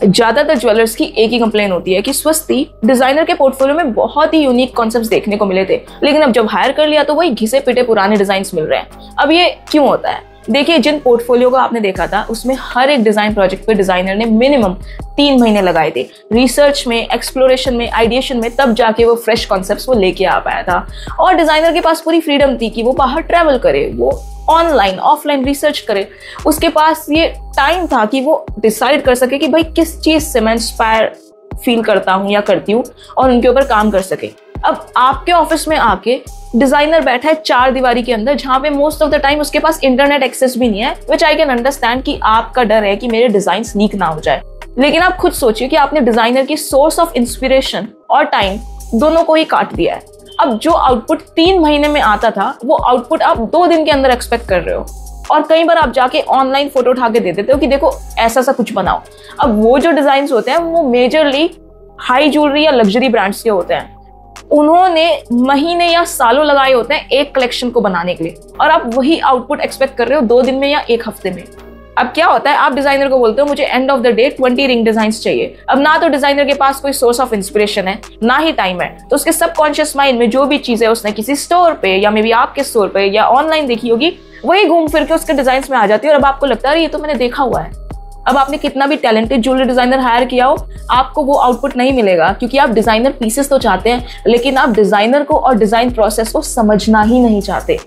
ज्यादातर ज्वेलर्स की एक ही कंप्लेन होती है कि स्वस्ति, डिजाइनर के पोर्टफोलियो में बहुत ही यूनिक कॉन्सेप्ट्स देखने को मिले थे, लेकिन अब जब हायर कर लिया तो वही घिसे पिटे पुराने डिजाइन्स मिल रहे हैं। अब ये क्यों होता है? देखिए, जिन पोर्टफोलियो को आपने देखा था उसमें हर एक डिजाइन प्रोजेक्ट पे डिजाइनर ने मिनिमम 3 महीने लगाए थे रिसर्च में, एक्सप्लोरेशन में, आइडिएशन में, तब जाके वो फ्रेश कॉन्सेप्ट्स वो लेके आ पाया था। और डिजाइनर के पास पूरी फ्रीडम थी कि वो बाहर ट्रैवल करे, वो ऑनलाइन ऑफलाइन रिसर्च करे। उसके पास ये टाइम था कि वो डिसाइड कर सके कि भाई किस चीज से मैं इंस्पायर फील करता हूँ या करती हूँ और उनके ऊपर काम कर सके। अब आपके ऑफिस में आके डिजाइनर बैठा है 4 दीवारी के अंदर, जहां पे मोस्ट ऑफ द टाइम उसके पास इंटरनेट एक्सेस भी नहीं है, विच आई कैन अंडरस्टैंड कि आपका डर है कि मेरे डिजाइन लीक ना हो जाए। लेकिन आप खुद सोचिए कि आपने डिजाइनर की सोर्स ऑफ इंस्पिरेशन और टाइम दोनों को ही काट दिया है। अब जो आउटपुट 3 महीने में आता था, वो आउटपुट आप 2 दिन के अंदर एक्सपेक्ट कर रहे हो। और कई बार आप जाके ऑनलाइन फोटो उठा के दे देते हो कि देखो ऐसा सा कुछ बनाओ। अब वो जो डिजाइन होते हैं वो मेजरली हाई ज्वेलरी या लग्जरी ब्रांड्स के होते हैं। उन्होंने महीने या सालों लगाए होते हैं एक कलेक्शन को बनाने के लिए, और आप वही आउटपुट एक्सपेक्ट कर रहे हो 2 दिन में या 1 हफ्ते में। अब क्या होता है, आप डिजाइनर को बोलते हो मुझे end of the day 20 ring design चाहिए। अब ना तो डिजाइनर के पास कोई सोर्स ऑफ इंस्पिरेशन है, ना ही टाइम है, तो उसके सबकॉन्शियस माइंड में जो भी चीज है उसने किसी स्टोर पे या मे बी आपके स्टोर पे या ऑनलाइन देखी होगी, वही घूम फिर के उसके डिजाइन में आ जाती है। और अब आपको लगता है ये तो मैंने देखा हुआ है। अब आपने कितना भी टैलेंटेड ज्वेलरी डिजाइनर हायर किया हो, आपको वो आउटपुट नहीं मिलेगा, क्योंकि आप डिजाइनर पीसेस तो चाहते हैं, लेकिन आप डिजाइनर को और डिजाइन प्रोसेस को समझना ही नहीं चाहते।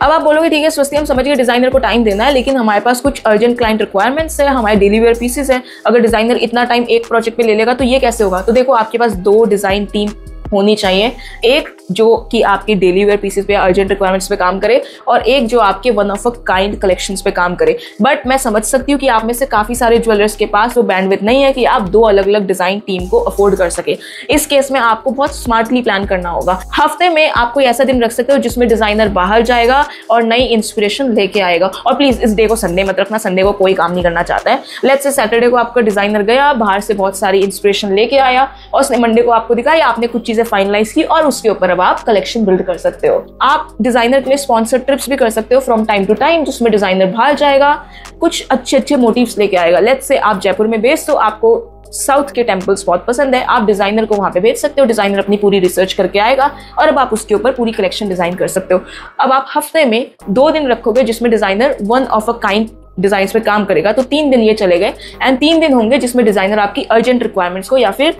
अब आप बोलोगे ठीक है स्वस्ति, हम समझ गए डिजाइनर को टाइम देना है, लेकिन हमारे पास कुछ अर्जेंट क्लाइंट रिक्वायरमेंट्स है, हमारे डेली वेयर पीसेस है, अगर डिजाइनर इतना टाइम एक प्रोजेक्ट पे ले लेगा तो ये कैसे होगा? तो देखो, आपके पास 2 डिजाइन टीम होनी चाहिए, एक जो कि आपके डेली वेयर पीसेस पे अर्जेंट रिक्वायरमेंट्स पे काम करे, और एक जो आपके one of a kind collections पे काम करे। बट मैं समझ सकती हूँ कि आप में से काफी सारे ज्वेलर्स के पास वो बैंडविड्थ नहीं है कि आप 2 अलग अलग डिजाइन टीम को अफोर्ड कर सके। इस केस में आपको बहुत स्मार्टली प्लान करना होगा। हफ्ते में आप कोई ऐसा दिन रख सकते हो जिसमें डिजाइनर बाहर जाएगा और नई इंस्पिरेशन लेके आएगा। और प्लीज इस डे को संडे मत रखना, संडे को कोई काम नहीं करना चाहता है। लेट्स से सैटरडे को आपका डिजाइनर गया, बाहर से बहुत सारी इंस्पिरेशन लेके आया, और उसने मंडे को आपको दिखाया, आपने कुछ चीजें फाइनलाइज की, और उसके ऊपर अब आप कलेक्शन बिल्ड कर सकते हो। आप डिजाइनर के लिए स्पॉन्सर्ड ट्रिप्स भी कर सकते हो फ्रॉम टाइम टू टाइम, जिसमें डिजाइनर बाहर जाएगा, कुछ अच्छे अच्छे मोटिव्स लेके आएगा। लेट्स से आप जयपुर में बेस्ड हो, आपको साउथ के टेम्पल्स बहुत पसंद है, आप डिजाइनर को वहां पे भेज सकते हो, डिजाइनर अपनी पूरी रिसर्च करके आएगा और अब आप उसके ऊपर पूरी कलेक्शन डिजाइन कर सकते हो। अब आप हफ्ते में 2 दिन रखोगे जिसमें designer one of a kind design पे काम करेगा, तो 3 दिन ये चले गए, एंड 3 दिन होंगे जिसमें डिजाइनर आपकी अर्जेंट रिक्वायरमेंट्स को या फिर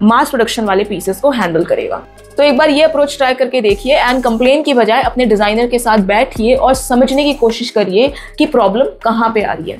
मास प्रोडक्शन वाले पीसेस को हैंडल करेगा। तो एक बार ये अप्रोच ट्राई करके देखिए, एंड कंप्लेन की बजाय अपने डिजाइनर के साथ बैठिए और समझने की कोशिश करिए कि प्रॉब्लम कहाँ पे आ रही है।